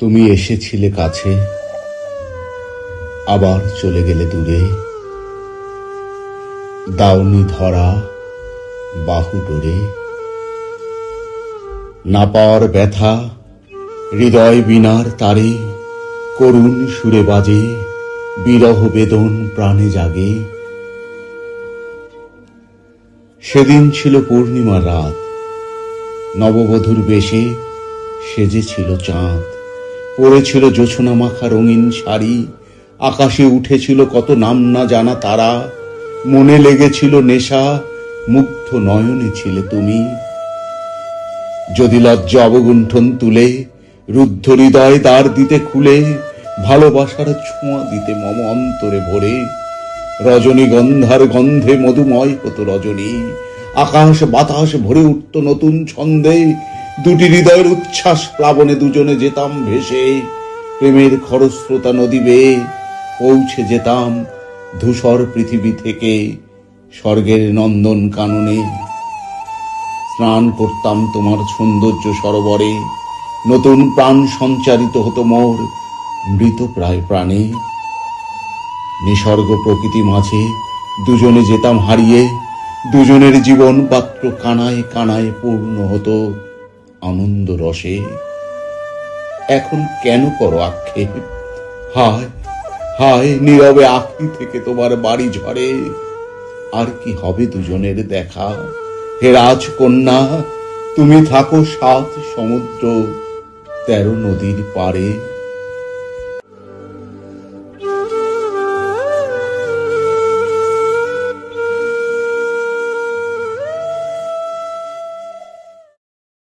তুমি এসেছিলে কাছে, আবার চলে গেলে দূরে। দাওনি ধরা বাহু ডোরে, না পাওয়ার ব্যথা হৃদয় বীণার তারে করুণ সুরে বাজে, বিরহ বেদন প্রাণে জাগে। সেদিন ছিল পূর্ণিমার রাত, নববধূর বেশে সেজেছিল চাঁদ, পরেছিল জোছনা মাখা রঙিন শাড়ি, আকাশে উঠেছিল কত নাম না জানা তারা, মনে লেগেছিল নেশা, মুগ্ধ নয়নে ছিলে তুমি। যদি লজ্জা অবগুণ্ঠন তুলে রুদ্ধ হৃদয় দ্বার দিতে খুলে, ভালোবাসার ছোঁয়া দিতে মম অন্তরে ভরে, রজনীগন্ধার গন্ধে মধুময় হতো রজনী, আকাশ বাতাস ভরে উঠত নতুন ছন্দে, দুটি হৃদয়ের উচ্ছ্বাস প্লাবনে দুজনে যেতাম ভেসে, প্রেমের খরস্রোতা নদী বেয়ে পৌঁছে যেতাম ধূসর পৃথিবী থেকে স্বর্গের নন্দন কাননে। স্নান করতাম তোমার সৌন্দর্য সরোবরে, নতুন প্রাণ সঞ্চারিত হতো মোর মৃত প্রায় প্রাণে। নিসর্গ প্রকৃতি মাঝে দুজনে যেতাম হারিয়ে, দুজনের জীবন পাত্র কানায় কানায় পূর্ণ হতো আনন্দ রসে। এখন কেন করো আক্ষেপ? হায় হায়, নীরবে আঁখি থেকে তোমার বাড়ি ঝরে। আর কি হবে দুজনের দেখা? হে রাজকন্যা, তুমি থাকো 7 সমুদ্র 13 নদীর পারে।